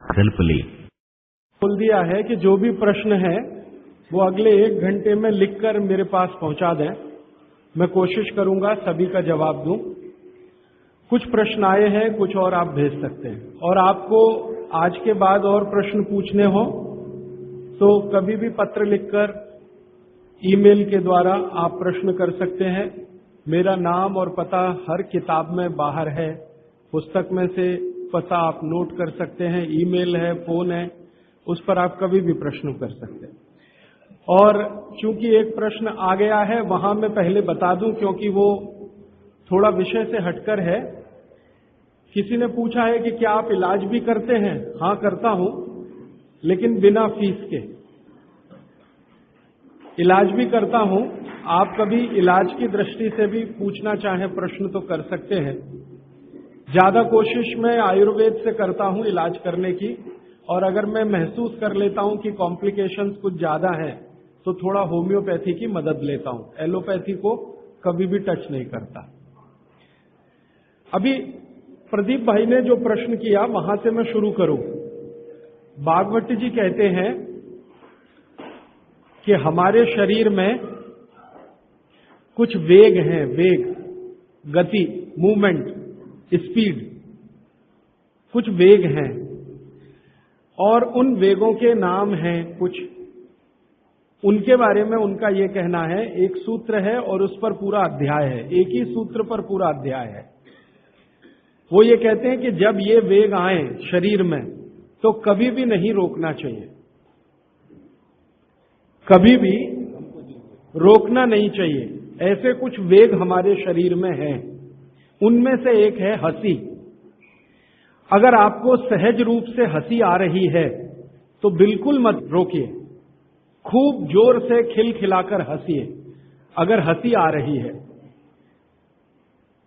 Help ली। बोल दिया है कि जो भी प्रश्न है वो अगले 1 घंटे में लिखकर मेरे पास पहुंचा दें। मैं कोशिश करूंगा सभी का जवाब दूं। कुछ प्रश्न आए हैं, कुछ और आप भेज सकते हैं। और आपको आज के बाद और प्रश्न पूछने हो तो कभी भी पत्र लिखकर, ईमेल के द्वारा आप प्रश्न कर सकते हैं। मेरा नाम और पता हर किताब में बाहर है, पुस्तक में से पता आप नोट कर सकते हैं, ईमेल है, फोन है, उस पर आप कभी भी प्रश्न कर सकते हैं। और चूंकि एक प्रश्न आ गया है, वहां मैं पहले बता दूं क्योंकि वो थोड़ा विषय से हटकर है। किसी ने पूछा है कि क्या आप इलाज भी करते हैं? हां, करता हूं, लेकिन बिना फीस के इलाज भी करता हूं। आप कभी इलाज की दृष्टि से भी पूछना चाहें प्रश्न तो कर सकते हैं। ज्यादा कोशिश मैं आयुर्वेद से करता हूं इलाज करने की, और अगर मैं महसूस कर लेता हूं कि कॉम्प्लिकेशंस कुछ ज्यादा हैं तो थोड़ा होम्योपैथी की मदद लेता हूं। एलोपैथी को कभी भी टच नहीं करता। अभी प्रदीप भाई ने जो प्रश्न किया वहां से मैं शुरू करूं। भागवत जी कहते हैं कि हमारे शरीर में कुछ वेग हैं, वेग, गति, मूवमेंट, स्पीड, कुछ वेग हैं, और उन वेगों के नाम हैं कुछ। उनके बारे में उनका यह कहना है, एक सूत्र है और उस पर पूरा अध्याय है, एक ही सूत्र पर पूरा अध्याय है। वो ये कहते हैं कि जब ये वेग आए शरीर में तो कभी भी नहीं रोकना चाहिए, कभी भी रोकना नहीं चाहिए। ऐसे कुछ वेग हमारे शरीर में हैं। उनमें से एक है हंसी। अगर आपको सहज रूप से हंसी आ रही है तो बिल्कुल मत रोकिए, खूब जोर से खिलखिलाकर हंसिए अगर हंसी आ रही है।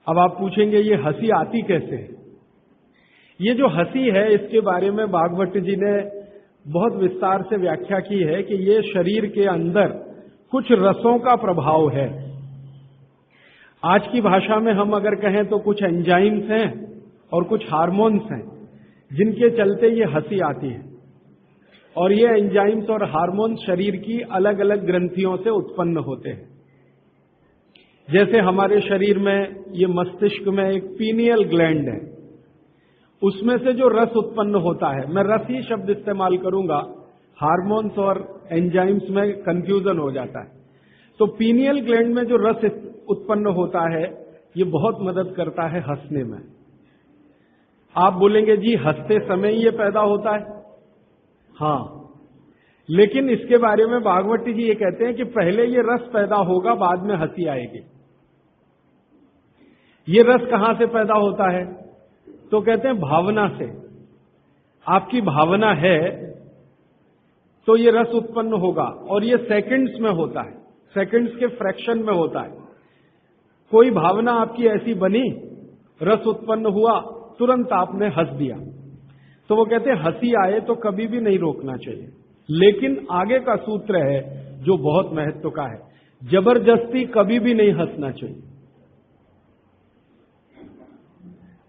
अब आप पूछेंगे ये हंसी आती कैसे है? ये जो हंसी है इसके बारे में भागवत जी ने बहुत विस्तार से व्याख्या की है कि ये शरीर के अंदर कुछ रसों का प्रभाव है। आज की भाषा में हम अगर कहें तो कुछ एंजाइम्स हैं और कुछ हार्मोन्स हैं जिनके चलते ये हंसी आती है। और ये एंजाइम्स और हार्मोन्स शरीर की अलग अलग ग्रंथियों से उत्पन्न होते हैं। जैसे हमारे शरीर में ये मस्तिष्क में एक पीनियल ग्लैंड है, उसमें से जो रस उत्पन्न होता है, मैं रस ही शब्द इस्तेमाल करूंगा, हार्मोन्स और एंजाइम्स में कंफ्यूजन हो जाता है। तो पीनियल ग्लैंड में जो रस उत्पन्न होता है ये बहुत मदद करता है हंसने में। आप बोलेंगे जी हंसते समय ही ये पैदा होता है। हां, लेकिन इसके बारे में भागवत जी ये कहते हैं कि पहले ये रस पैदा होगा, बाद में हंसी आएगी। ये रस कहां से पैदा होता है? तो कहते हैं भावना से। आपकी भावना है तो ये रस उत्पन्न होगा, और ये सेकंड्स में होता है, सेकंड्स के फ्रैक्शन में होता है। कोई भावना आपकी ऐसी बनी, रस उत्पन्न हुआ, तुरंत आपने हंस दिया। तो वो कहते हैं हंसी आए तो कभी भी नहीं रोकना चाहिए। लेकिन आगे का सूत्र है जो बहुत महत्व का है, जबरदस्ती कभी भी नहीं हंसना चाहिए।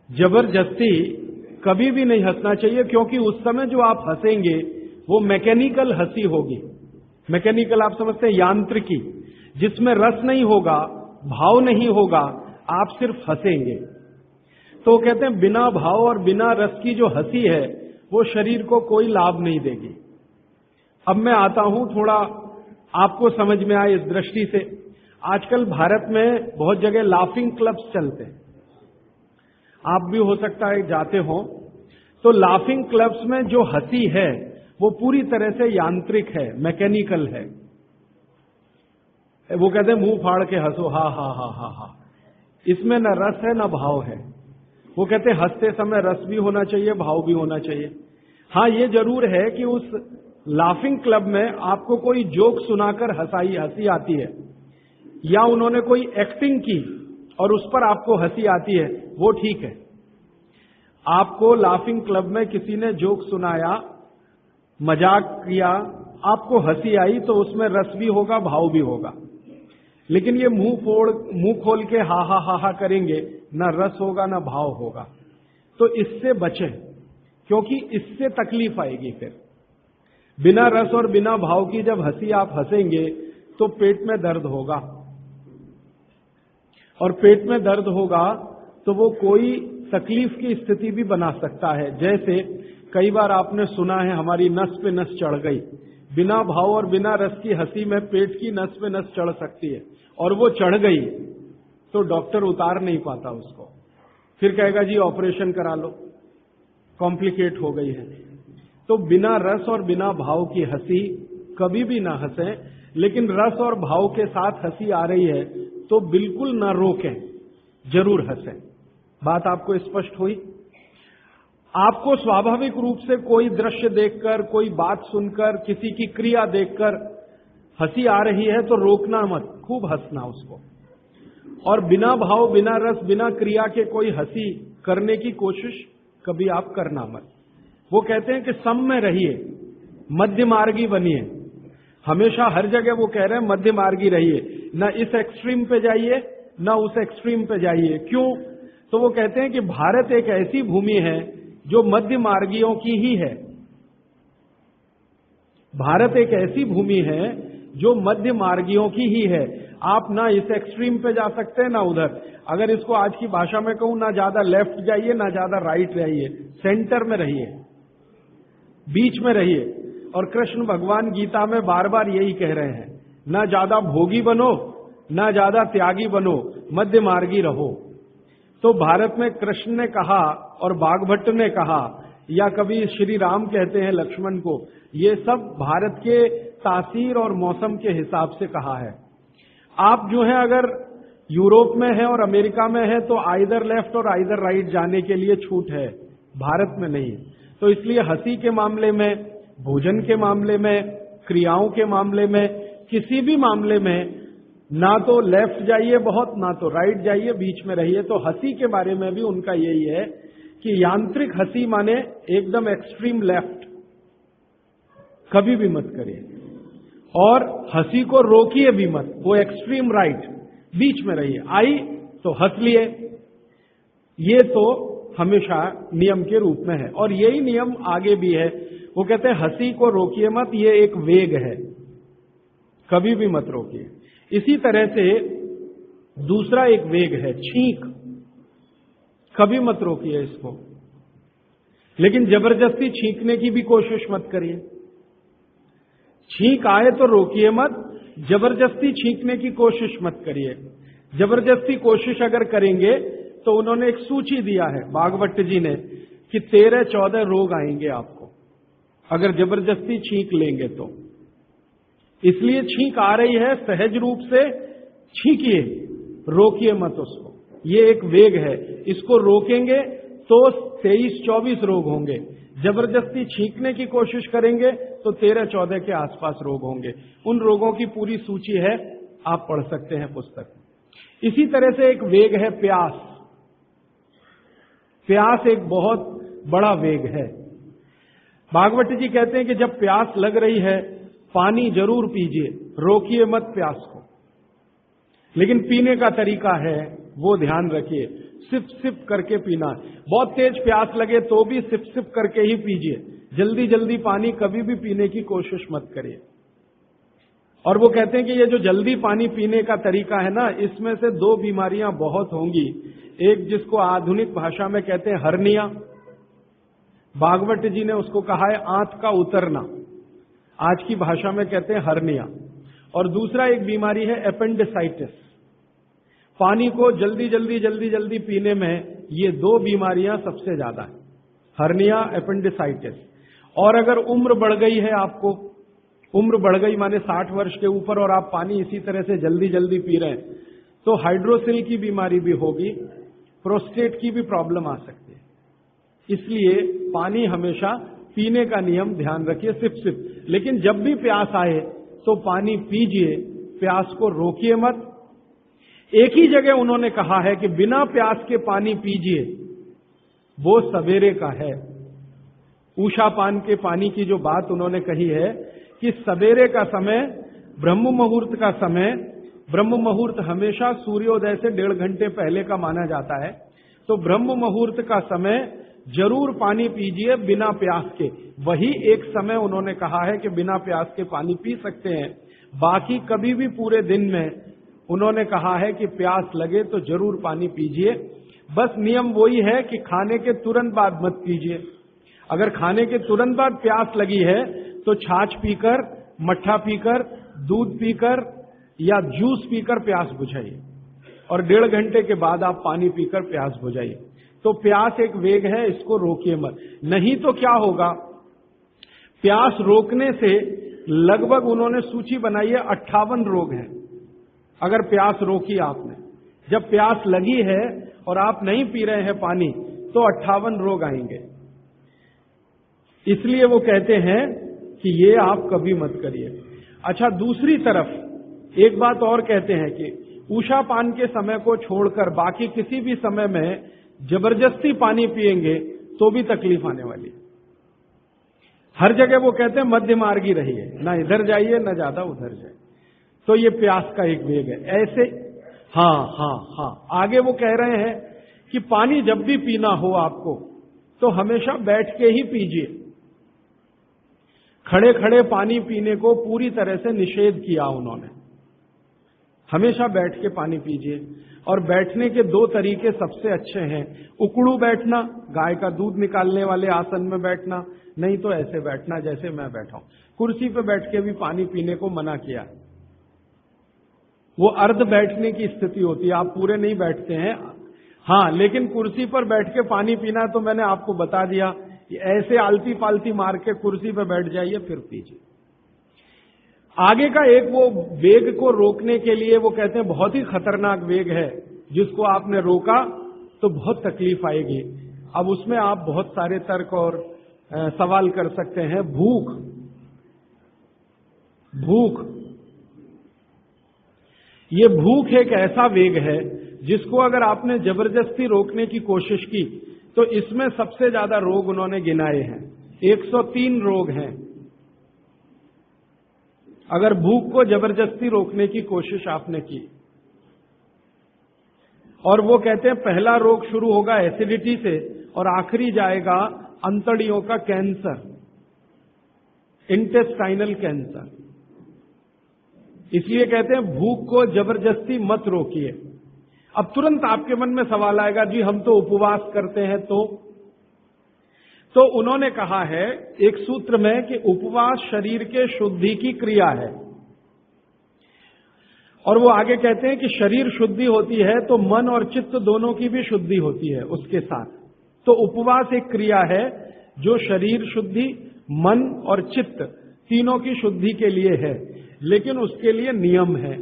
जबरदस्ती कभी भी नहीं हंसना चाहिए, क्योंकि उस समय जो आप हंसेंगे वो मैकेनिकल हंसी होगी। मैकेनिकल आप समझते हैं, यांत्रिकी, जिसमें रस नहीं होगा, भाव नहीं होगा, आप सिर्फ हंसेंगे। तो कहते हैं बिना भाव और बिना रस की जो हंसी है वो शरीर को कोई लाभ नहीं देगी। अब मैं आता हूं थोड़ा आपको समझ में आए इस दृष्टि से। आजकल भारत में बहुत जगह लाफिंग क्लब्स चलते हैं, आप भी हो सकता है जाते हो। तो लाफिंग क्लब्स में जो हंसी है वो पूरी तरह से यांत्रिक है, मैकेनिकल है। वो कहते हैं मुंह फाड़ के हंसो, हा हा हा हा हा। इसमें न रस है न भाव है। वो कहते हैं हंसते समय रस भी होना चाहिए, भाव भी होना चाहिए। हां, ये जरूर है कि उस लाफिंग क्लब में आपको कोई जोक सुनाकर हंसी आती है, या उन्होंने कोई एक्टिंग की और उस पर आपको हंसी आती है, वो ठीक है। आपको लाफिंग क्लब में किसी ने जोक सुनाया, मजाक किया, आपको हंसी आई तो उसमें रस भी होगा, भाव भी होगा। लेकिन ये मुंह खोल के हा हा हा हा करेंगे, न रस होगा न भाव होगा। तो इससे बचें। क्योंकि इससे तकलीफ आएगी। फिर बिना रस और बिना भाव की जब हंसी आप हंसेंगे तो पेट में दर्द होगा, और पेट में दर्द होगा तो वो कोई तकलीफ की स्थिति भी बना सकता है। जैसे कई बार आपने सुना है हमारी नस पे नस चढ़ गई, बिना भाव और बिना रस की हंसी में पेट की नस पे नस चढ़ सकती है, और वो चढ़ गई तो डॉक्टर उतार नहीं पाता उसको, फिर कहेगा जी ऑपरेशन करा लो, कॉम्प्लिकेट हो गई है। तो बिना रस और बिना भाव की हंसी कभी भी ना हंसें, लेकिन रस और भाव के साथ हंसी आ रही है तो बिल्कुल ना रोकें, जरूर हंसें। बात आपको स्पष्ट हुई? आपको स्वाभाविक रूप से कोई दृश्य देखकर, कोई बात सुनकर, किसी की क्रिया देखकर हंसी आ रही है तो रोकना मत, खूब हंसना उसको। और बिना भाव, बिना रस, बिना क्रिया के कोई हंसी करने की कोशिश कभी आप करना मत। वो कहते हैं कि सम में रहिए, मध्य मार्गी बनिए। हमेशा हर जगह वो कह रहे हैं मध्य मार्गी रहिए, ना इस एक्सट्रीम पे जाइए ना उस एक्सट्रीम पे जाइए। क्यों? तो वो कहते हैं कि भारत एक ऐसी भूमि है जो मध्य मार्गियों की ही है। भारत एक ऐसी भूमि है जो मध्य मार्गियों की ही है। आप ना इस एक्सट्रीम पे जा सकते हैं ना उधर। अगर इसको आज की भाषा में कहूं, ना ज्यादा लेफ्ट जाइए ना ज्यादा राइट रहिए, सेंटर में रहिए, बीच में रहिए। और कृष्ण भगवान गीता में बार बार यही कह रहे हैं, ना ज्यादा भोगी बनो ना ज्यादा त्यागी बनो, मध्य मार्गी रहो। तो भारत में कृष्ण ने कहा और बागभट्ट ने कहा, या कभी श्री राम कहते हैं लक्ष्मण को, ये सब भारत के तासीर और मौसम के हिसाब से कहा है। आप जो है अगर यूरोप में है और अमेरिका में है तो आइदर लेफ्ट और आइदर राइट जाने के लिए छूट है, भारत में नहीं। तो इसलिए हंसी के मामले में, भोजन के मामले में, क्रियाओं के मामले में, किसी भी मामले में ना तो लेफ्ट जाइए बहुत, ना तो राइट जाइए, बीच में रहिए। तो हंसी के बारे में भी उनका यही है कि यांत्रिक हंसी माने एकदम एक्सट्रीम लेफ्ट कभी भी मत करिए, और हंसी को रोकिए भी मत, वो एक्सट्रीम राइट, बीच में रहिए। आई तो हंस लिए, ये तो हमेशा नियम के रूप में है, और यही नियम आगे भी है। वो कहते हैं हंसी को रोकिए मत, ये एक वेग है, कभी भी मत रोकिए। इसी तरह से दूसरा एक वेग है छींक, कभी मत रोकिए इसको, लेकिन जबरदस्ती छींकने की भी कोशिश मत करिए। छींक आए तो रोकिए मत, जबरदस्ती छींकने की कोशिश मत करिए। जबरदस्ती कोशिश अगर करेंगे तो उन्होंने एक सूची दिया है बागभट्ट जी ने कि 13-14 रोग आएंगे आपको अगर जबरदस्ती छींक लेंगे तो। इसलिए छींक आ रही है, सहज रूप से छींकिए, रोकिए मत उसको। ये एक वेग है, इसको रोकेंगे तो 23-24 रोग होंगे। जबरदस्ती छींकने की कोशिश करेंगे तो 13-14 के आसपास रोग होंगे। उन रोगों की पूरी सूची है, आप पढ़ सकते हैं पुस्तक में। इसी तरह से एक वेग है प्यास। प्यास एक बहुत बड़ा वेग है। भागवत जी कहते हैं कि जब प्यास लग रही है पानी जरूर पीजिए, रोकिए मत प्यास को। लेकिन पीने का तरीका है वो ध्यान रखिए, सिप सिप करके पीना। बहुत तेज प्यास लगे तो भी सिप सिप करके ही पीजिए, जल्दी जल्दी पानी कभी भी पीने की कोशिश मत करिए। और वो कहते हैं कि ये जो जल्दी पानी पीने का तरीका है ना, इसमें से 2 बीमारियां बहुत होंगी। एक जिसको आधुनिक भाषा में कहते हैं हर्निया, भागवत जी ने उसको कहा है आंत का उतरना, आज की भाषा में कहते हैं हर्निया। और दूसरा एक बीमारी है एपेंडिसाइटिस। पानी को जल्दी जल्दी जल्दी जल्दी पीने में ये 2 बीमारियां सबसे ज्यादा है, हर्निया, एपेंडिसाइटिस। और अगर उम्र बढ़ गई है, आपको उम्र बढ़ गई माने 60 वर्ष के ऊपर, और आप पानी इसी तरह से जल्दी जल्दी पी रहे हैं तो हाइड्रोसिल की बीमारी भी होगी, प्रोस्टेट की भी प्रॉब्लम आ सकती है। इसलिए पानी हमेशा पीने का नियम ध्यान रखिए, सिप सिप। लेकिन जब भी प्यास आए तो पानी पीजिए, प्यास को रोकिए मत। एक ही जगह उन्होंने कहा है कि बिना प्यास के पानी पीजिए, वो सवेरे का है। ऊषा पान के पानी की जो बात उन्होंने कही है कि सवेरे का समय, ब्रह्म मुहूर्त का समय, ब्रह्म मुहूर्त हमेशा सूर्योदय से 1.5 घंटे पहले का माना जाता है। तो ब्रह्म मुहूर्त का समय जरूर पानी पीजिए बिना प्यास के। वही एक समय उन्होंने कहा है कि बिना प्यास के पानी पी सकते हैं, बाकी कभी भी पूरे दिन में उन्होंने कहा है कि प्यास लगे तो जरूर पानी पीजिए। बस नियम वही है कि खाने के तुरंत बाद मत पीजिए। अगर खाने के तुरंत बाद प्यास लगी है तो छाछ पीकर, मट्ठा पीकर, दूध पीकर या जूस पीकर प्यास बुझाइए, और 1.5 घंटे के बाद आप पानी पीकर प्यास बुझाइए। तो प्यास एक वेग है, इसको रोकिए मत। नहीं तो क्या होगा, प्यास रोकने से लगभग उन्होंने सूची बनाई है 58 रोग हैं। अगर प्यास रोकी आपने, जब प्यास लगी है और आप नहीं पी रहे हैं पानी, तो 58 रोग आएंगे। इसलिए वो कहते हैं कि ये आप कभी मत करिए। अच्छा, दूसरी तरफ एक बात और कहते हैं कि उषा पान के समय को छोड़कर बाकी किसी भी समय में जबरदस्ती पानी पिएंगे तो भी तकलीफ आने वाली। हर जगह वो कहते हैं मध्य मार्गी रहिए, ना इधर जाइए ना ज्यादा उधर जाइए। तो ये प्यास का एक वेग है। ऐसे हाँ, आगे वो कह रहे हैं कि पानी जब भी पीना हो आपको तो हमेशा बैठ के ही पीजिए। खड़े खड़े पानी पीने को पूरी तरह से निषेध किया उन्होंने। हमेशा बैठ के पानी पीजिए, और बैठने के 2 तरीके सबसे अच्छे हैं। उकड़ू बैठना, गाय का दूध निकालने वाले आसन में बैठना, नहीं तो ऐसे बैठना जैसे मैं बैठा हूं। कुर्सी पे बैठ के भी पानी पीने को मना किया। वो अर्ध बैठने की स्थिति होती है, आप पूरे नहीं बैठते हैं। हाँ, लेकिन कुर्सी पर बैठ के पानी पीना तो मैंने आपको बता दिया कि ऐसे आलती पालती मार के कुर्सी पर बैठ जाइए फिर पीजिए। आगे का एक वो वेग को रोकने के लिए वो कहते हैं बहुत ही खतरनाक वेग है, जिसको आपने रोका तो बहुत तकलीफ आएगी। अब उसमें आप बहुत सारे तर्क और सवाल कर सकते हैं। भूख, ये भूख एक ऐसा वेग है जिसको अगर आपने जबरदस्ती रोकने की कोशिश की तो इसमें सबसे ज्यादा रोग उन्होंने गिनाए हैं। 103 रोग हैं अगर भूख को जबरदस्ती रोकने की कोशिश आपने की। और वो कहते हैं पहला रोग शुरू होगा एसिडिटी से और आखिरी जाएगा अंतड़ियों का कैंसर, इंटेस्टाइनल कैंसर। इसलिए कहते हैं भूख को जबरदस्ती मत रोकिए। अब तुरंत आपके मन में सवाल आएगा, जी हम तो उपवास करते हैं तो उन्होंने कहा है एक सूत्र में कि उपवास शरीर के शुद्धि की क्रिया है। और वो आगे कहते हैं कि शरीर शुद्धि होती है तो मन और चित्त दोनों की भी शुद्धि होती है उसके साथ। तो उपवास एक क्रिया है जो शरीर शुद्धि, मन और चित्त तीनों की शुद्धि के लिए है, लेकिन उसके लिए नियम है।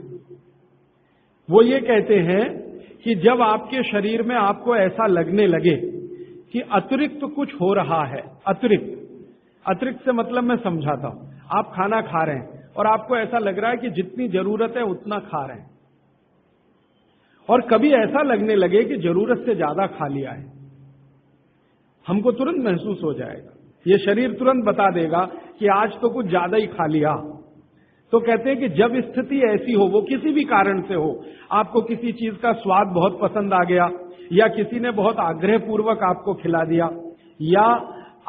वो ये कहते हैं कि जब आपके शरीर में आपको ऐसा लगने लगे कि अतिरिक्त कुछ हो रहा है, अतिरिक्त से मतलब मैं समझाता हूं, आप खाना खा रहे हैं और आपको ऐसा लग रहा है कि जितनी जरूरत है उतना खा रहे हैं, और कभी ऐसा लगने लगे कि जरूरत से ज्यादा खा लिया है, हमको तुरंत महसूस हो जाएगा, ये शरीर तुरंत बता देगा कि आज तो कुछ ज्यादा ही खा लिया। तो कहते हैं कि जब स्थिति ऐसी हो, वो किसी भी कारण से हो, आपको किसी चीज का स्वाद बहुत पसंद आ गया, या किसी ने बहुत आग्रह पूर्वक आपको खिला दिया, या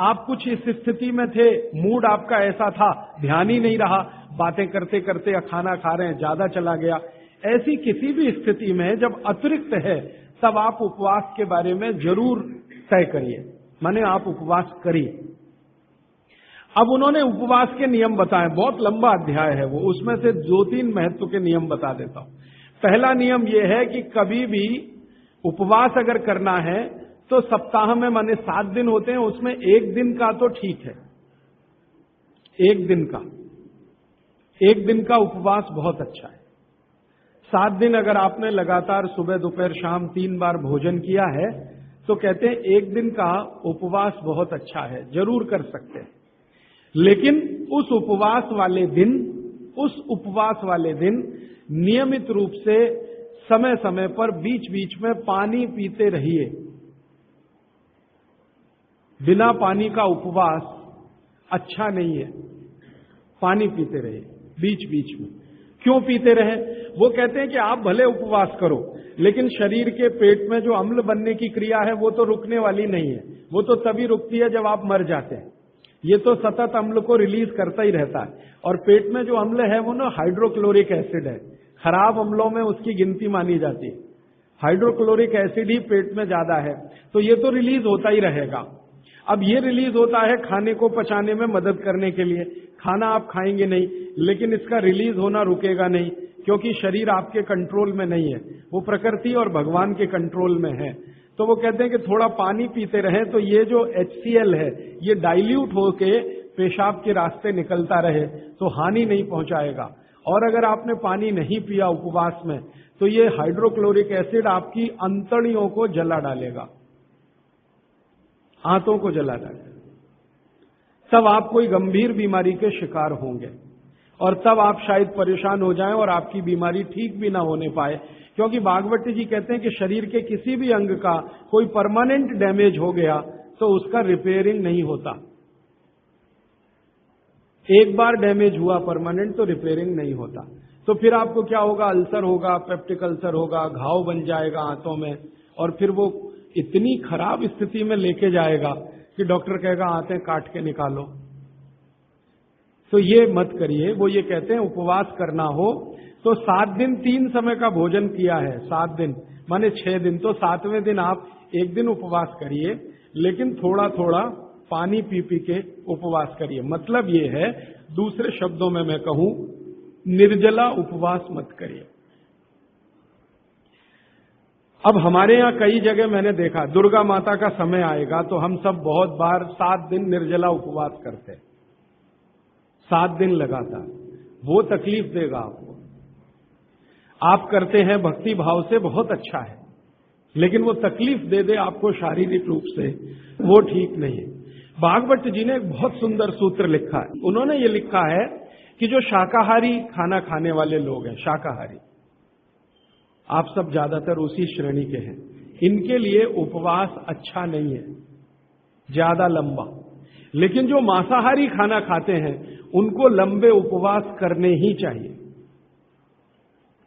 आप कुछ इस स्थिति में थे, मूड आपका ऐसा था, ध्यान ही नहीं रहा, बातें करते करते या खाना खा रहे हैं ज्यादा चला गया, ऐसी किसी भी स्थिति में जब अतिरिक्त है तब आप उपवास के बारे में जरूर तय करिए, माने आप उपवास करिए। अब उन्होंने उपवास के नियम बताए, बहुत लंबा अध्याय है वो, उसमें से 2-3 महत्व के नियम बता देता हूं। पहला नियम यह है कि कभी भी उपवास अगर करना है तो सप्ताह में माने 7 दिन होते हैं, उसमें 1 दिन का तो ठीक है, 1 दिन का उपवास बहुत अच्छा है। 7 दिन अगर आपने लगातार सुबह दोपहर शाम 3 बार भोजन किया है तो कहते हैं 1 दिन का उपवास बहुत अच्छा है, जरूर कर सकते हैं। लेकिन उस उपवास वाले दिन नियमित रूप से समय समय पर बीच बीच में पानी पीते रहिए। बिना पानी का उपवास अच्छा नहीं है, पानी पीते रहिए बीच बीच में। क्यों पीते रहे? वो कहते हैं कि आप भले उपवास करो, लेकिन शरीर के पेट में जो अम्ल बनने की क्रिया है वो तो रुकने वाली नहीं है। वो तो तभी रुकती है जब आप मर जाते हैं। ये तो सतत अम्ल को रिलीज करता ही रहता है। और पेट में जो अम्ल है वो ना हाइड्रोक्लोरिक एसिड है। खराब अम्लों में उसकी गिनती मानी जाती है। हाइड्रोक्लोरिक एसिड ही पेट में ज्यादा है, तो ये तो रिलीज होता ही रहेगा। अब ये रिलीज होता है खाने को पचाने में मदद करने के लिए। खाना आप खाएंगे नहीं, लेकिन इसका रिलीज होना रुकेगा नहीं, क्योंकि शरीर आपके कंट्रोल में नहीं है, वो प्रकृति और भगवान के कंट्रोल में है। तो वो कहते हैं कि थोड़ा पानी पीते रहें, तो ये जो HCl है ये डाइल्यूट होके पेशाब के रास्ते निकलता रहे तो हानि नहीं पहुंचाएगा। और अगर आपने पानी नहीं पिया उपवास में, तो ये हाइड्रोक्लोरिक एसिड आपकी अंतड़ियों को जला डालेगा, आंतों को जला डालेगा। तब आप कोई गंभीर बीमारी के शिकार होंगे, और तब आप शायद परेशान हो जाएं और आपकी बीमारी ठीक भी ना होने पाए। क्योंकि भागवती जी कहते हैं कि शरीर के किसी भी अंग का कोई परमानेंट डैमेज हो गया तो उसका रिपेयरिंग नहीं होता। एक बार डैमेज हुआ परमानेंट तो रिपेयरिंग नहीं होता। तो फिर आपको क्या होगा? अल्सर होगा, पेप्टिक अल्सर होगा, घाव बन जाएगा आंतों में, और फिर वो इतनी खराब स्थिति में लेके जाएगा कि डॉक्टर कहेगा आंतें काट के निकालो। तो ये मत करिए। वो ये कहते हैं उपवास करना हो तो 7 दिन 3 समय का भोजन किया है, 7 दिन माने 6 दिन, तो 7वें दिन आप एक दिन उपवास करिए, लेकिन थोड़ा थोड़ा पानी पी पी के उपवास करिए। मतलब ये है, दूसरे शब्दों में मैं कहूं, निर्जला उपवास मत करिए। अब हमारे यहां कई जगह मैंने देखा, दुर्गा माता का समय आएगा तो हम सब बहुत बार 7 दिन निर्जला उपवास करते हैं, 7 दिन लगातार। वो तकलीफ देगा आपको। आप करते हैं भक्ति भाव से, बहुत अच्छा है, लेकिन वो तकलीफ दे दे आपको शारीरिक रूप से, वो ठीक नहीं है। भागवत जी ने एक बहुत सुंदर सूत्र लिखा है। उन्होंने ये लिखा है कि जो शाकाहारी खाना खाने वाले लोग हैं, शाकाहारी, आप सब ज्यादातर उसी श्रेणी के हैं, इनके लिए उपवास अच्छा नहीं है ज्यादा लंबा। लेकिन जो मांसाहारी खाना खाते हैं उनको लंबे उपवास करने ही चाहिए।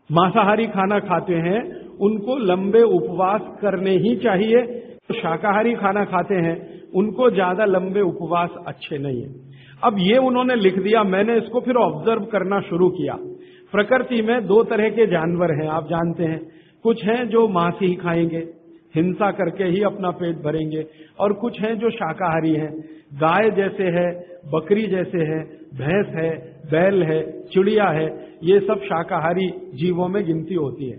मांसाहारी खाना खाते हैं उनको लंबे उपवास करने ही चाहिए। तो शाकाहारी खाना खाते हैं उनको ज्यादा लंबे उपवास अच्छे नहीं है। अब ये उन्होंने लिख दिया, मैंने इसको फिर ऑब्जर्व करना शुरू किया। प्रकृति में 2 तरह के जानवर हैं, आप जानते हैं। कुछ हैं जो मांस ही खाएंगे, हिंसा करके ही अपना पेट भरेंगे, और कुछ हैं जो शाकाहारी हैं। गाय जैसे है, बकरी जैसे है, भैंस है, बैल है, चिड़िया है, ये सब शाकाहारी जीवों में गिनती होती है।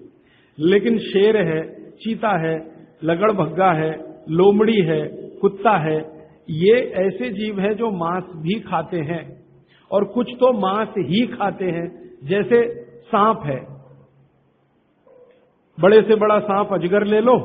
लेकिन शेर है, चीता है, लगड़भग्गा है, लोमड़ी है, कुत्ता है, ये ऐसे जीव हैं जो मांस भी खाते हैं, और कुछ तो मांस ही खाते हैं। जैसे सांप है, बड़े से बड़ा सांप अजगर ले लो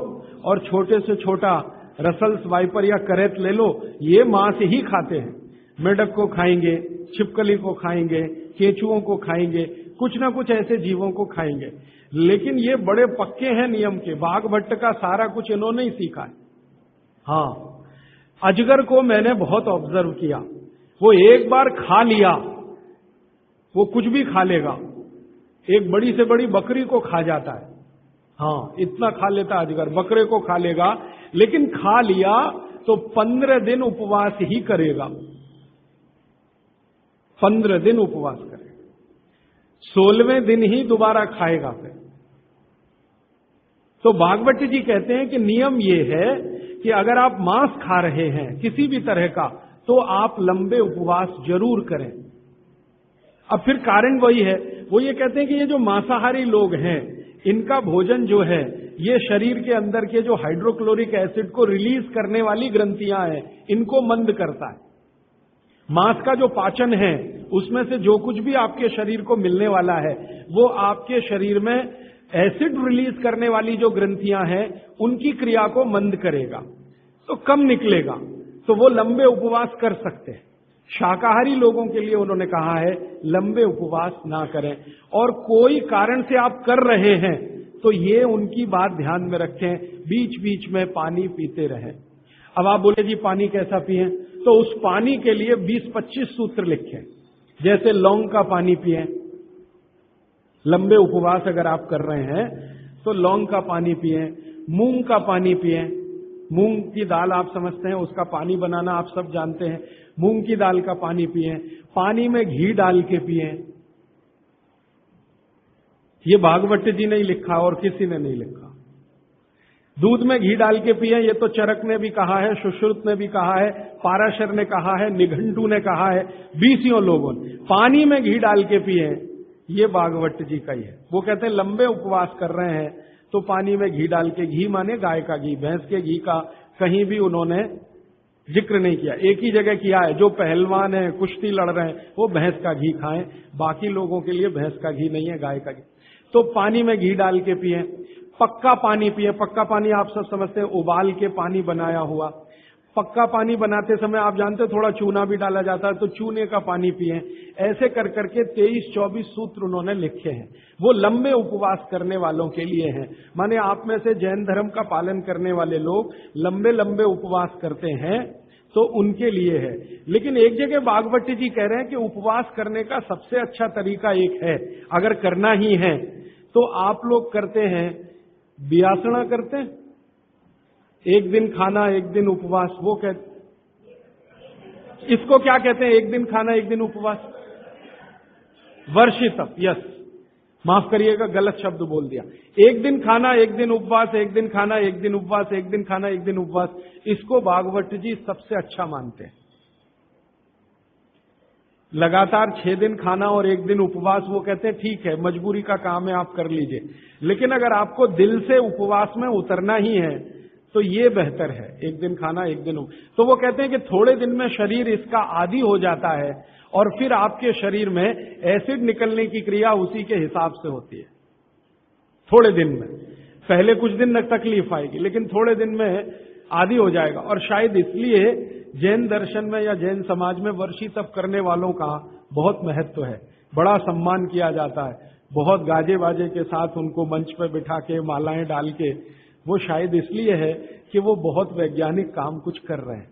और छोटे से छोटा रसल्स, वाइपर या करेत ले लो, ये मांस ही खाते हैं। मेढक को खाएंगे, छिपकली को खाएंगे, केंचुओं को खाएंगे, कुछ ना कुछ ऐसे जीवों को खाएंगे। लेकिन ये बड़े पक्के हैं नियम के। बाघभट्ट का सारा कुछ इन्होंने ही सीखा है। हाँ, अजगर को मैंने बहुत ऑब्जर्व किया, वो एक बार खा लिया, वो कुछ भी खा लेगा। एक बड़ी से बड़ी बकरी को खा जाता है, हाँ इतना खा लेता अजगर, बकरे को खा लेगा। लेकिन खा लिया तो 15 दिन उपवास ही करेगा, 15 दिन उपवास करेगा, 16वें दिन ही दोबारा खाएगा फिर। तो भागवत जी कहते हैं कि नियम ये है कि अगर आप मांस खा रहे हैं किसी भी तरह का, तो आप लंबे उपवास जरूर करें। अब फिर कारण वही है, वो ये कहते हैं कि ये जो मांसाहारी लोग हैं, इनका भोजन जो है ये शरीर के अंदर के जो हाइड्रोक्लोरिक एसिड को रिलीज करने वाली ग्रंथियां हैं, इनको मंद करता है। मांस का जो पाचन है उसमें से जो कुछ भी आपके शरीर को मिलने वाला है, वो आपके शरीर में एसिड रिलीज करने वाली जो ग्रंथियां हैं उनकी क्रिया को मंद करेगा, तो कम निकलेगा, तो वो लंबे उपवास कर सकते हैं। शाकाहारी लोगों के लिए उन्होंने कहा है लंबे उपवास ना करें, और कोई कारण से आप कर रहे हैं तो ये उनकी बात ध्यान में रखें, बीच बीच में पानी पीते रहें। अब आप बोले जी पानी कैसा पिएं, तो उस पानी के लिए 20-25 सूत्र लिखे। जैसे लौंग का पानी पिएं, लंबे उपवास अगर आप कर रहे हैं तो लौंग का पानी पिएं, मूंग का पानी पिएं। मूंग की दाल आप समझते हैं, उसका पानी बनाना आप सब जानते हैं। मूंग की दाल का पानी पिएं, पानी में घी डाल के पिएं। ये भागवत जी ने ही लिखा और किसी ने नहीं लिखा। दूध में घी डाल के पिएं, ये तो चरक ने भी कहा है, सुश्रुत ने भी कहा है, पाराशर ने कहा है, निघंटू ने कहा है, 20 लोगों ने। पानी में घी डाल के पिएं, ये भागवत जी का ही है। वो कहते हैं लंबे उपवास कर रहे हैं तो पानी में घी डाल के, घी माने गाय का घी, भैंस के घी का कहीं भी उन्होंने जिक्र नहीं किया। एक ही जगह किया है, जो पहलवान है, कुश्ती लड़ रहे हैं, वो भैंस का घी खाएं, बाकी लोगों के लिए भैंस का घी नहीं है, गाय का घी। तो पानी में घी डाल के पिए। पक्का पानी पिए। पक्का पानी आप सब समझते हैं, उबाल के पानी बनाया हुआ। पक्का पानी बनाते समय आप जानते हैं थोड़ा चूना भी डाला जाता है, तो चूने का पानी पिए। ऐसे कर करके 23-24 सूत्र उन्होंने लिखे हैं। वो लंबे उपवास करने वालों के लिए हैं। माने आप में से जैन धर्म का पालन करने वाले लोग लंबे लंबे उपवास करते हैं तो उनके लिए है। लेकिन एक जगह भागवत जी कह रहे हैं कि उपवास करने का सबसे अच्छा तरीका एक है, अगर करना ही है तो आप लोग करते हैं, बियासना करते हैं, एक दिन खाना एक दिन उपवास। वो कहते, इसको क्या कहते हैं, एक दिन खाना एक दिन उपवास? वर्षितम। यस, माफ करिएगा, गलत शब्द बोल दिया। एक दिन खाना एक दिन उपवास, एक दिन खाना एक दिन उपवास, एक दिन खाना एक दिन उपवास, इसको भागवत जी सबसे अच्छा मानते हैं। लगातार 6 दिन खाना और एक दिन उपवास, वो कहते हैं ठीक है, मजबूरी का काम है, आप कर लीजिए। लेकिन अगर आपको दिल से उपवास में उतरना ही है तो ये बेहतर है, एक दिन खाना एक दिन तो वो कहते हैं कि थोड़े दिन में शरीर इसका आदी हो जाता है और फिर आपके शरीर में एसिड निकलने की क्रिया उसी के हिसाब से होती है। थोड़े दिन में, पहले कुछ दिन तकलीफ आएगी, लेकिन थोड़े दिन में आदी हो जाएगा। और शायद इसलिए जैन दर्शन में या जैन समाज में वर्षी तप करने वालों का बहुत महत्व है, बड़ा सम्मान किया जाता है। बहुत गाजे बाजे के साथ उनको मंच पर बिठा के मालाएं डाल के, वो शायद इसलिए है कि वो बहुत वैज्ञानिक काम कुछ कर रहे हैं।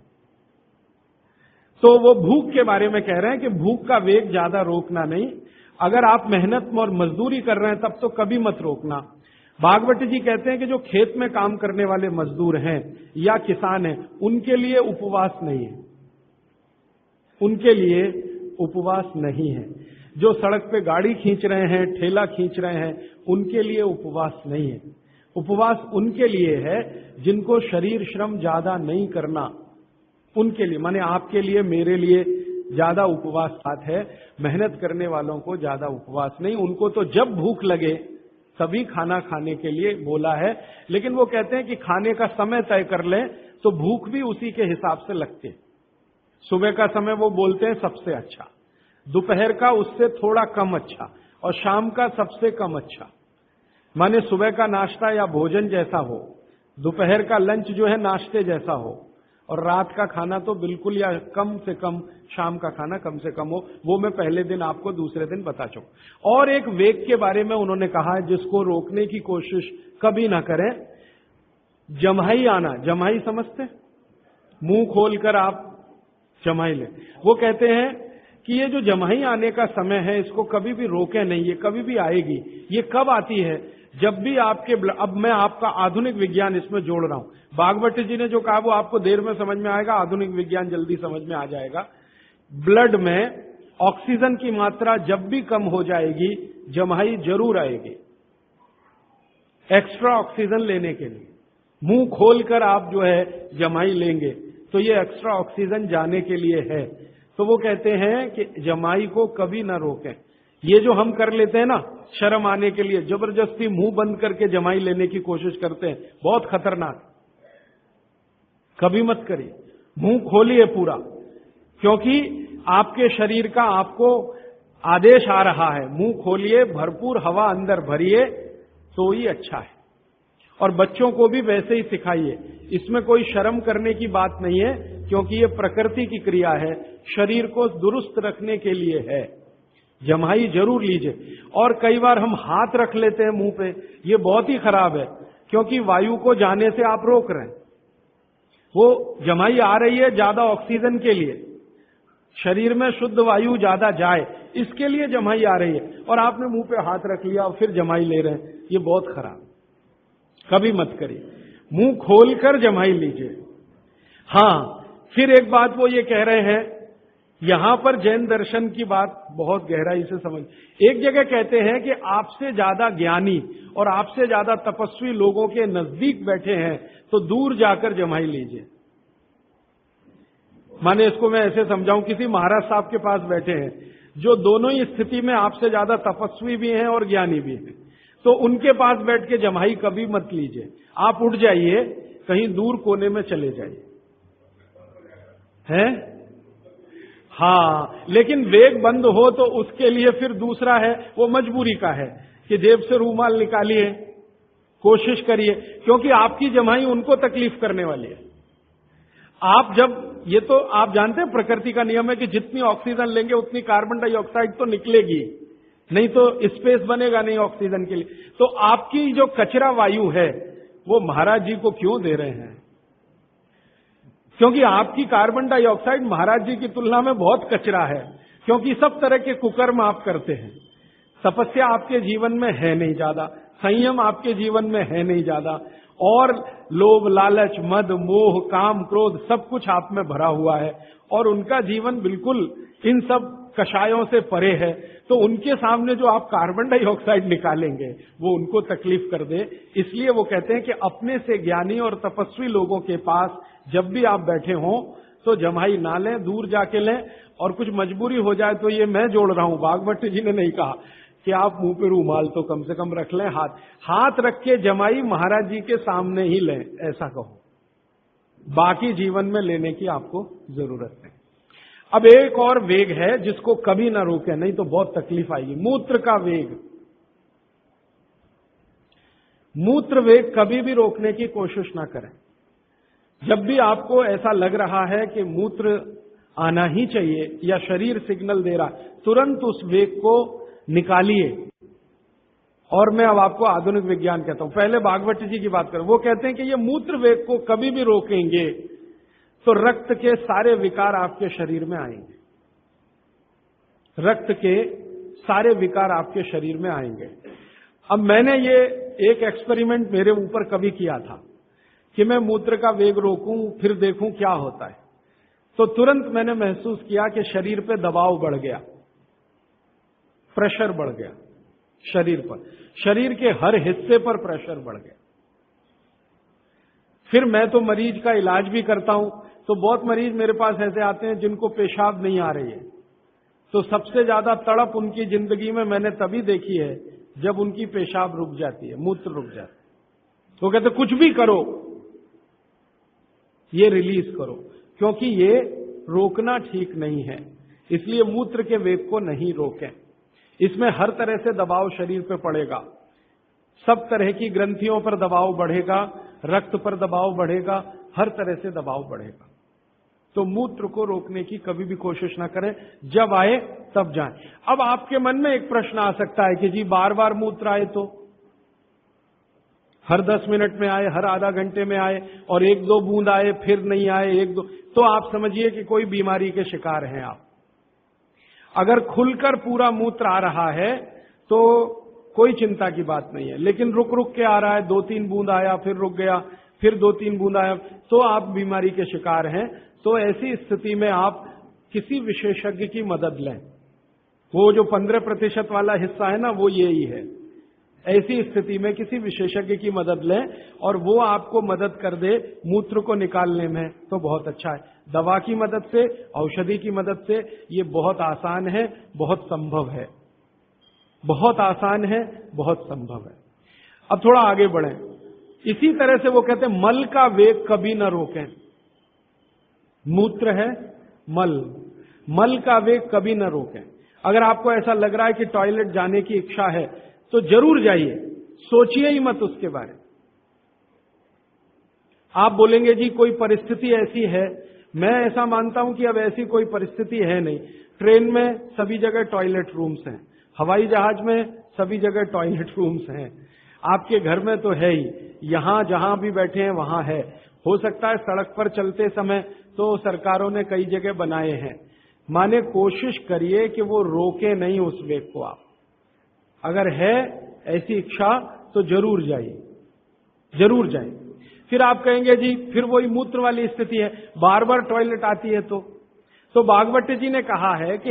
तो वो भूख के बारे में कह रहे हैं कि भूख का वेग ज्यादा रोकना नहीं। अगर आप मेहनत और मजदूरी कर रहे हैं तब तो कभी मत रोकना। भागवत जी कहते हैं कि जो खेत में काम करने वाले मजदूर हैं या किसान हैं, उनके लिए उपवास नहीं है, उनके लिए उपवास नहीं है। जो सड़क पे गाड़ी खींच रहे हैं, ठेला खींच रहे हैं, उनके लिए उपवास नहीं है। उपवास उनके लिए है जिनको शरीर श्रम ज्यादा नहीं करना, उनके लिए। माने आपके लिए, मेरे लिए ज्यादा उपवास बात है, मेहनत करने वालों को ज्यादा उपवास नहीं। उनको तो जब भूख लगे तभी खाना खाने के लिए बोला है। लेकिन वो कहते हैं कि खाने का समय तय कर लें तो भूख भी उसी के हिसाब से लगती है। सुबह का समय वो बोलते हैं सबसे अच्छा, दोपहर का उससे थोड़ा कम अच्छा, और शाम का सबसे कम अच्छा। माने सुबह का नाश्ता या भोजन जैसा हो, दोपहर का लंच जो है नाश्ते जैसा हो, और रात का खाना तो बिल्कुल या कम से कम, शाम का खाना कम से कम हो। वो मैं पहले दिन आपको दूसरे दिन बता चुका। और एक वेग के बारे में उन्होंने कहा है जिसको रोकने की कोशिश कभी ना करें, जम्हाई आना। जम्हाई समझते? मुंह खोलकर आप जम्हाई लें। वो कहते हैं कि ये जो जम्हाई आने का समय है इसको कभी भी रोके नहीं, ये कभी भी आएगी। ये कब आती है? जब भी आपके, अब मैं आपका आधुनिक विज्ञान इसमें जोड़ रहा हूं। भागवत जी ने जो कहा वो आपको देर में समझ में आएगा, आधुनिक विज्ञान जल्दी समझ में आ जाएगा। ब्लड में ऑक्सीजन की मात्रा जब भी कम हो जाएगी, जम्हाई जरूर आएगी एक्स्ट्रा ऑक्सीजन लेने के लिए। मुंह खोलकर आप जो है जम्हाई लेंगे तो ये एक्स्ट्रा ऑक्सीजन जाने के लिए है। तो वो कहते हैं कि जम्हाई को कभी ना रोकें। ये जो हम कर लेते हैं ना, शर्म आने के लिए जबरदस्ती मुंह बंद करके जम्हाई लेने की कोशिश करते हैं, बहुत खतरनाक। कभी मत करिए, मुंह खोलिए पूरा, क्योंकि आपके शरीर का आपको आदेश आ रहा है। मुंह खोलिए, भरपूर हवा अंदर भरिए तो ही अच्छा है। और बच्चों को भी वैसे ही सिखाइए। इसमें कोई शर्म करने की बात नहीं है, क्योंकि ये प्रकृति की क्रिया है, शरीर को दुरुस्त रखने के लिए है। जम्हाई जरूर लीजिए। और कई बार हम हाथ रख लेते हैं मुंह पे, ये बहुत ही खराब है, क्योंकि वायु को जाने से आप रोक रहे हैं। वो जम्हाई आ रही है ज्यादा ऑक्सीजन के लिए, शरीर में शुद्ध वायु ज्यादा जाए, इसके लिए जमाई आ रही है, और आपने मुंह पे हाथ रख लिया और फिर जमाई ले रहे हैं, ये बहुत खराब, कभी मत करिए। मुंह खोलकर जमाई लीजिए। हां, फिर एक बात वो ये कह रहे हैं, यहां पर जैन दर्शन की बात बहुत गहराई से समझ। एक जगह कहते हैं कि आपसे ज्यादा ज्ञानी और आपसे ज्यादा तपस्वी लोगों के नजदीक बैठे हैं तो दूर जाकर जमाई लीजिए। माने इसको मैं ऐसे समझाऊं, किसी महाराज साहब के पास बैठे हैं जो दोनों ही स्थिति में आपसे ज्यादा तपस्वी भी हैं और ज्ञानी भी हैं, तो उनके पास बैठ के जमाई कभी मत लीजिए। आप उठ जाइए, कहीं दूर कोने में चले जाइए, हैं? हाँ, लेकिन वेग बंद हो तो उसके लिए फिर दूसरा है, वो मजबूरी का है कि जेब से रूमाल निकालिए, कोशिश करिए, क्योंकि आपकी जमाई उनको तकलीफ करने वाली है। आप जब, ये तो आप जानते हैं प्रकृति का नियम है कि जितनी ऑक्सीजन लेंगे उतनी कार्बन डाइऑक्साइड तो निकलेगी, नहीं तो स्पेस बनेगा नहीं ऑक्सीजन के लिए। तो आपकी जो कचरा वायु है वो महाराज जी को क्यों दे रहे हैं? क्योंकि आपकी कार्बन डाइऑक्साइड महाराज जी की तुलना में बहुत कचरा है, क्योंकि सब तरह के कुकर्म आप करते हैं। तपस्या आपके जीवन में है नहीं ज्यादा, संयम आपके जीवन में है नहीं ज्यादा, और लोभ, लालच, मद, मोह, काम, क्रोध सब कुछ आप में भरा हुआ है, और उनका जीवन बिल्कुल इन सब कषायों से परे है। तो उनके सामने जो आप कार्बन डाइऑक्साइड निकालेंगे वो उनको तकलीफ कर दे। इसलिए वो कहते हैं कि अपने से ज्ञानी और तपस्वी लोगों के पास जब भी आप बैठे हों तो जमाई ना लें, दूर जाके लें। और कुछ मजबूरी हो जाए तो ये मैं जोड़ रहा हूं, भागवत जी ने नहीं कहा कि आप मुंह पे रूमाल तो कम से कम रख लें, हाथ रख के जमाई महाराज जी के सामने ही लें, ऐसा कहो। बाकी जीवन में लेने की आपको जरूरत नहीं। अब एक और वेग है जिसको कभी ना रोके, नहीं तो बहुत तकलीफ आएगी, मूत्र का वेग। मूत्र वेग कभी भी रोकने की कोशिश ना करें। जब भी आपको ऐसा लग रहा है कि मूत्र आना ही चाहिए या शरीर सिग्नल दे रहा, तुरंत उस वेग को निकालिए। और मैं अब आपको आधुनिक विज्ञान कहता हूं, पहले भागवत जी की बात करें। वो कहते हैं कि ये मूत्र वेग को कभी भी रोकेंगे तो रक्त के सारे विकार आपके शरीर में आएंगे, रक्त के सारे विकार आपके शरीर में आएंगे। अब मैंने ये एक एक्सपेरिमेंट मेरे ऊपर कभी किया था कि मैं मूत्र का वेग रोकूं फिर देखूं क्या होता है। तो तुरंत मैंने महसूस किया कि शरीर पे दबाव बढ़ गया, प्रेशर बढ़ गया शरीर पर, शरीर के हर हिस्से पर प्रेशर बढ़ गया। फिर मैं तो मरीज का इलाज भी करता हूं, तो बहुत मरीज मेरे पास ऐसे आते हैं जिनको पेशाब नहीं आ रही है। तो सबसे ज्यादा तड़प उनकी जिंदगी में मैंने तभी देखी है जब उनकी पेशाब रुक जाती है, मूत्र रुक जाता है। तो कहते कुछ भी करो, ये रिलीज करो, क्योंकि ये रोकना ठीक नहीं है। इसलिए मूत्र के वेग को नहीं रोकें। इसमें हर तरह से दबाव शरीर पर पड़ेगा, सब तरह की ग्रंथियों पर दबाव बढ़ेगा, रक्त पर दबाव बढ़ेगा, हर तरह से दबाव बढ़ेगा। तो मूत्र को रोकने की कभी भी कोशिश ना करें, जब आए तब जाएं। अब आपके मन में एक प्रश्न आ सकता है कि जी बार बार मूत्र आए तो, हर 10 मिनट में आए, हर आधा घंटे में आए, और 1-2 बूंद आए फिर नहीं आए, 1-2, तो आप समझिए कि कोई बीमारी के शिकार हैं आप। अगर खुलकर पूरा मूत्र आ रहा है तो कोई चिंता की बात नहीं है, लेकिन रुक रुक के आ रहा है, 2-3 बूंद आया फिर रुक गया, फिर 2-3 बूंद आया, तो आप बीमारी के शिकार हैं। तो ऐसी स्थिति में आप किसी विशेषज्ञ की मदद लें। वो जो 15% वाला हिस्सा है ना, वो यही है। ऐसी स्थिति में किसी विशेषज्ञ की मदद लें और वो आपको मदद कर दे मूत्र को निकालने में, तो बहुत अच्छा है। दवा की मदद से, औषधि की मदद से ये बहुत आसान है, बहुत संभव है, बहुत आसान है, बहुत संभव है। अब थोड़ा आगे बढ़ें। इसी तरह से वो कहते हैं मल का वेग कभी न रोकें। मूत्र है, मल का वेग कभी न रोकें। अगर आपको ऐसा लग रहा है कि टॉयलेट जाने की इच्छा है तो जरूर जाइए, सोचिए ही मत उसके बारे में। आप बोलेंगे जी कोई परिस्थिति ऐसी है, मैं ऐसा मानता हूं कि अब ऐसी कोई परिस्थिति है नहीं। ट्रेन में सभी जगह टॉयलेट रूम्स हैं, हवाई जहाज में सभी जगह टॉयलेट रूम्स हैं, आपके घर में तो है ही, यहां जहां भी बैठे हैं वहां है। हो सकता है सड़क पर चलते समय तो सरकारों ने कई जगह बनाए हैं, माने कोशिश करिए कि वो रोके नहीं उस वेग को। आप अगर है ऐसी इच्छा तो जरूर जाइए, जरूर जाइए। फिर आप कहेंगे जी फिर वही मूत्र वाली स्थिति है, बार बार टॉयलेट आती है तो भागवत जी ने कहा है कि